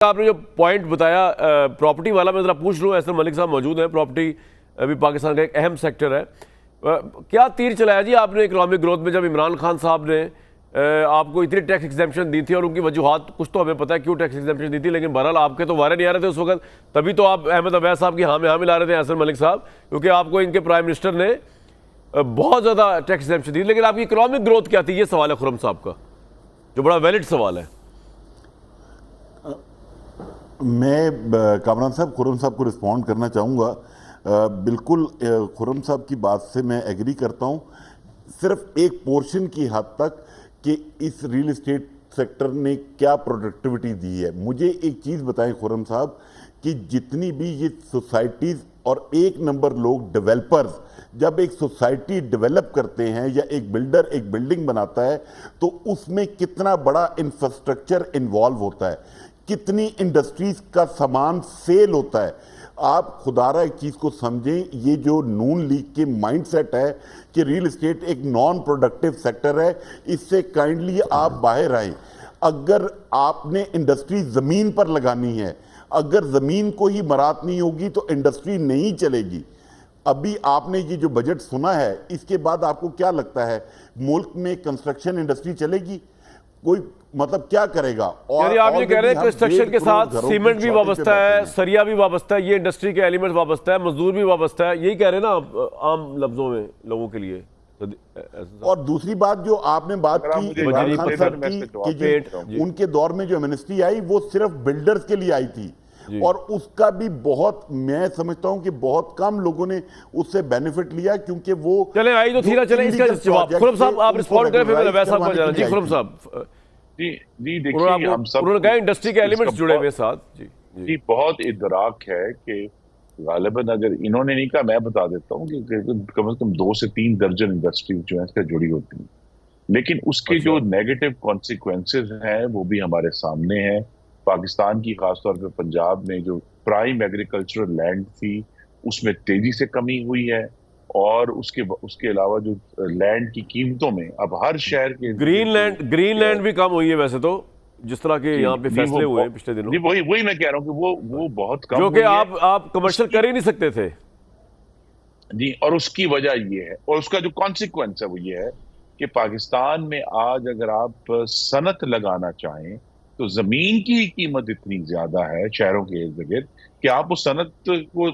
आपने जो पॉइंट बताया प्रॉपर्टी वाला, मैं ज़रा पूछ लूँ, एहसन मलिक साहब मौजूद हैं। प्रॉपर्टी अभी पाकिस्तान का एक अहम सेक्टर है। क्या तीर चलाया जी आपने इकोनॉमिक ग्रोथ में, जब इमरान खान साहब ने आपको इतनी टैक्स एग्जेम्पशन दी थी, और उनकी वजूहात कुछ तो हमें पता है क्यों टैक्स एग्जेम्पशन दी थी, लेकिन बहरहाल आपके तो वारे नहीं आ रहे थे उस वक्त। तभी तो आप अहमद अवैस साहब की हाँ में हाँ मिला रहे थे एहसन मलिक साहब, क्योंकि आपको इनके प्राइम मिनिस्टर ने बहुत ज़्यादा टैक्स एग्जेम्पशन दी। लेकिन आपकी इकोनॉमिक ग्रोथ क्या थी, ये सवाल है खुर्रम साहब का, जो बड़ा वैलिड सवाल है। मैं कामरान साहब, खुर्रम साहब को रिस्पॉन्ड करना चाहूँगा। बिल्कुल खुर्रम साहब की बात से मैं एग्री करता हूँ, सिर्फ एक पोर्शन की हद तक कि इस रियल एस्टेट सेक्टर ने क्या प्रोडक्टिविटी दी है। मुझे एक चीज़ बताएं खुर्रम साहब कि जितनी भी ये सोसाइटीज़ और एक नंबर लोग डेवलपर्स जब एक सोसाइटी डेवलप करते हैं या एक बिल्डर एक बिल्डिंग बनाता है तो उसमें कितना बड़ा इंफ्रास्ट्रक्चर इन्वॉल्व होता है, कितनी इंडस्ट्रीज का सामान सेल होता है। आप खुदारा एक चीज़ को समझें, ये जो नून लीग के माइंडसेट है कि रियल एस्टेट एक नॉन प्रोडक्टिव सेक्टर है, इससे काइंडली आप बाहर आएं। अगर आपने इंडस्ट्री ज़मीन पर लगानी है, अगर ज़मीन को ही मरात नहीं होगी तो इंडस्ट्री नहीं चलेगी। अभी आपने ये जो बजट सुना है, इसके बाद आपको क्या लगता है मुल्क में कंस्ट्रक्शन इंडस्ट्री चलेगी? कोई मतलब क्या करेगा? और आप ये कह रहे हैं कंस्ट्रक्शन के साथ सीमेंट भी वाबस्ता है, सरिया भी वाबस्ता है, ये इंडस्ट्री के एलिमेंट्स वाबस्ता है, मजदूर भी वाबस्ता है, यही कह रहे हैं ना आप आम लफ्जों में लोगों के लिए। और दूसरी बात जो आपने बात की इमरान खान साहब की कि जो उनके दौर में जो एमनेस्टी आई वो सिर्फ बिल्डर्स के लिए आई थी, और उसका भी बहुत, मैं समझता हूं कि बहुत कम लोगों ने उससे बेनिफिट लिया, क्योंकि वो चले आई तो थी ना। चले इसका जवाब खुर्रम साहब आप रिस्पॉन्ड करें, फिर वैसा को जाना। जी खुर्रम साहब, जी देखिए, हम सब उन्होंने कहा इंडस्ट्री के एलिमेंट्स जुड़े हुए साथ। जी बहुत इदराक है कि गालिबन अगर इन्होंने नहीं कहा, मैं बता देता हूँ कि कम से कम 2 से 3 दर्जन इंडस्ट्रीज जो है इससे जुड़ी होती हैं, लेकिन उसके जो नेगेटिव कॉन्सिक्वेंसेस हैं वो भी हमारे सामने हैं। पाकिस्तान की खासतौर पर पंजाब में जो प्राइम एग्रीकल्चरल लैंड थी उसमें तेजी से कमी हुई है, और उसके अलावा जो लैंड की कीमतों में अब हर शहर के ग्रीन लैंड भी कम हुई है वैसे तो, जिस तरह के यहाँ पे फैसले हुए हैं पिछले दिनों। वही मैं कह रहा हूँ कि वो बहुत कम, जो कि आप कमर्शियल कर ही नहीं सकते थे जी। और उसकी वजह ये है, और उसका जो कॉन्सिक्वेंस है वो ये है कि पाकिस्तान में आज अगर आप सनत लगाना चाहें तो जमीन की कीमत इतनी ज्यादा है शहरों के इर्द गिर्द कि आप उस सनत को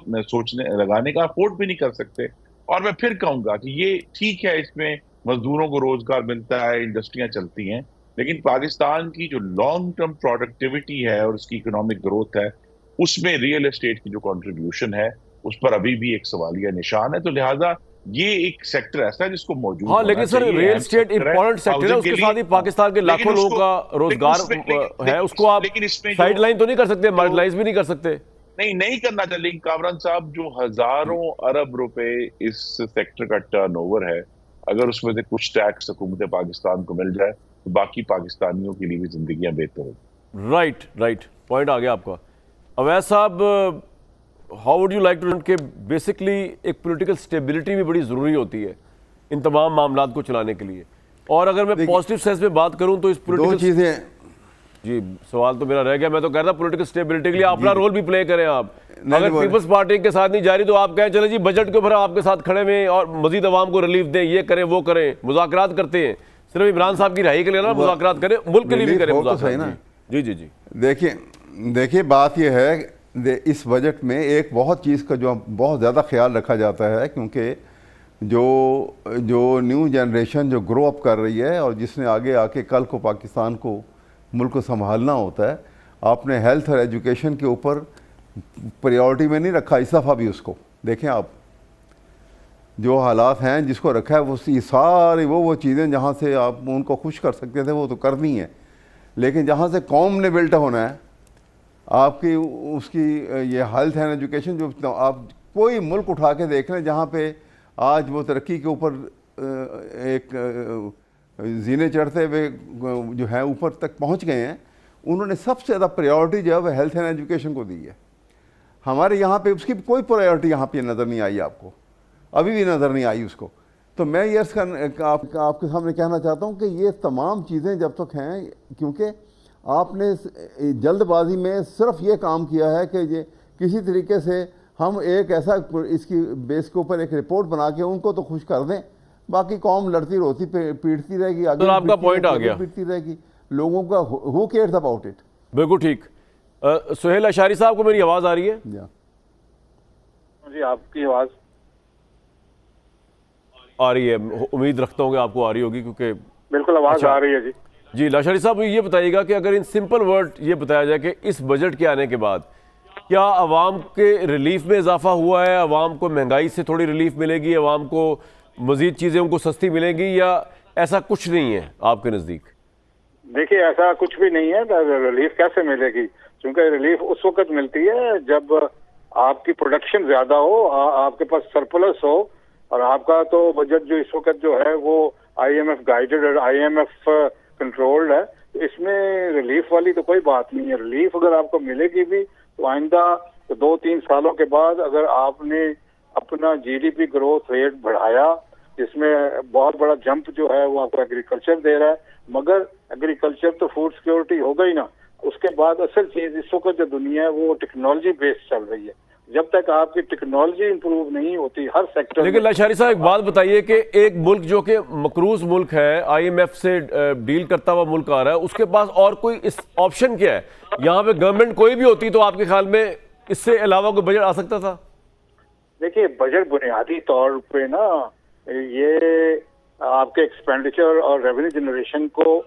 लगाने का अफोर्ड भी नहीं कर सकते। और मैं फिर कहूंगा कि ये ठीक है, इसमें मजदूरों को रोजगार मिलता है, इंडस्ट्रियां चलती हैं, लेकिन पाकिस्तान की जो लॉन्ग टर्म प्रोडक्टिविटी है और उसकी इकोनॉमिक ग्रोथ है, उसमें रियल एस्टेट की जो कंट्रीब्यूशन है उस पर अभी भी एक सवालिया निशान है। तो लिहाजा ये एक सेक्टर ऐसा है जिसको मौजूद, हाँ, लेकिन sir real estate important sector है, उसके साथ ही पाकिस्तान के लाखों लोगों का रोजगार है, उसको आप साइड लाइन तो नहीं कर सकते, मार्जिनलाइज भी नहीं कर सकते। नहीं करना चाहिए। लेकिन कामरान साहब, जो हजारों अरब रुपए इस सेक्टर का टर्नओवर है, अगर उसमें से कुछ टैक्स हुकूमत पाकिस्तान को मिल जाए तो बाकी पाकिस्तानियों के लिए भी जिंदगियां बेहतर होगी। राइट, पॉइंट आ गया आपका। अवैस साहब, how would you like to कि बेसिकली एक पॉलिटिकल स्टेबिलिटी भी बड़ी ज़रूरी होती है इन तमाम मामलात को चलाने के लिए, और अगर मैं पॉजिटिव सेंस में बात करूं तो इस दो चीज़ें, जी सवाल तो मेरा रह गया। मैं तो कह रहा था पॉलिटिकल स्टेबिलिटी के लिए अपना रोल भी प्ले करें आप। अगर पीपल्स पार्टी के साथ नहीं जा रही तो आप कहें चले जी बजट के ऊपर आपके साथ खड़े में और मजीद अवाम को रिलीफ दें, ये करें वो करें, मुज़ाकरात करते हैं। सिर्फ इमरान साहब की रिहाई के लिए ना मुज़ाकरात करें, मुल्क के लिए भी करें मुज़ाकरात। जी देखिए बात यह है, इस बजट में एक बहुत चीज़ का जो बहुत ज़्यादा ख्याल रखा जाता है, क्योंकि जो न्यू जनरेशन जो ग्रो अप कर रही है और जिसने आगे आके कल को पाकिस्तान को, मुल्क को संभालना होता है, आपने हेल्थ और एजुकेशन के ऊपर प्रायोरिटी में नहीं रखा इस दफ़ा भी। उसको देखें आप, जो हालात हैं जिसको रखा है वो सारी वो चीज़ें जहाँ से आप उनको खुश कर सकते थे वो तो करनी है, लेकिन जहाँ से कौम ने बिल्ट होना है आपकी, उसकी ये हेल्थ एंड एजुकेशन, जो आप कोई मुल्क उठा के देख लें जहाँ पे आज वो तरक्की के ऊपर एक जीने चढ़ते हुए जो है ऊपर तक पहुँच गए हैं, उन्होंने सबसे ज़्यादा प्रायोरिटी जो है वह हेल्थ एंड एजुकेशन को दी है। हमारे यहाँ पे उसकी कोई प्रायोरिटी यहाँ पे नज़र नहीं आई, आपको अभी भी नज़र नहीं आई उसको। तो मैं ये आपके सामने कहना चाहता हूँ कि ये तमाम चीज़ें जब तक हैं, क्योंकि आपने जल्दबाजी में सिर्फ ये काम किया है कि ये किसी तरीके से हम एक ऐसा इसकी बेस के ऊपर एक रिपोर्ट बना के उनको तो खुश कर दें, बाकी कौम लड़ती रोती पीटती रहेगी, आगे आपका पॉइंट आ गया, पीटती रहेगी, लोगों का हु केयर्स अबाउट इट। बिल्कुल ठीक। सुहेल अशारी साहब को मेरी आवाज़ आ रही है? जी आपकी आवाज़ आ रही है, उम्मीद रखता हूँ कि आपको आ रही होगी, क्योंकि बिल्कुल आवाज़ आ रही है। जी लाशारी साहब ये बताइएगा कि अगर इन सिंपल वर्ड ये बताया जाए कि इस बजट के आने के बाद क्या आवाम के रिलीफ में इजाफा हुआ है, आवाम को महंगाई से थोड़ी रिलीफ मिलेगी, आवाम को मजीद चीज़ें उनको सस्ती मिलेंगी, या ऐसा कुछ नहीं है आपके नज़दीक? देखिए ऐसा कुछ भी नहीं है। रिलीफ कैसे मिलेगी? क्योंकि रिलीफ उस वक्त मिलती है जब आपकी प्रोडक्शन ज्यादा हो, आपके पास सरप्लस हो, और आपका तो बजट जो इस वक्त जो है वो IMF गाइडेड और IMF कंट्रोल्ड है, तो इसमें रिलीफ वाली तो कोई बात नहीं है। रिलीफ अगर आपको मिलेगी भी तो आइंदा 2-3 सालों के बाद अगर आपने अपना GDP ग्रोथ रेट बढ़ाया, जिसमें बहुत बड़ा जंप जो है वो आपको एग्रीकल्चर दे रहा है, मगर एग्रीकल्चर तो फूड सिक्योरिटी हो गई ना, उसके बाद असल चीज इस वक्त जो दुनिया है वो टेक्नोलॉजी बेस्ड चल रही है। जब तक आपकी टेक्नोलॉजी इंप्रूव नहीं होती हर सेक्टर लेकिन लाशारी साहब एक बात बताइए कि एक मुल्क जो कि मकरूज मुल्क है, IMF से डील करता हुआ मुल्क आ रहा है, उसके पास और कोई इस ऑप्शन क्या है? यहाँ पे गवर्नमेंट कोई भी होती तो आपके ख्याल में इससे अलावा कोई बजट आ सकता था? देखिए बजट बुनियादी तौर पे ना ये आपके एक्सपेंडिचर और रेवेन्यू जनरेशन को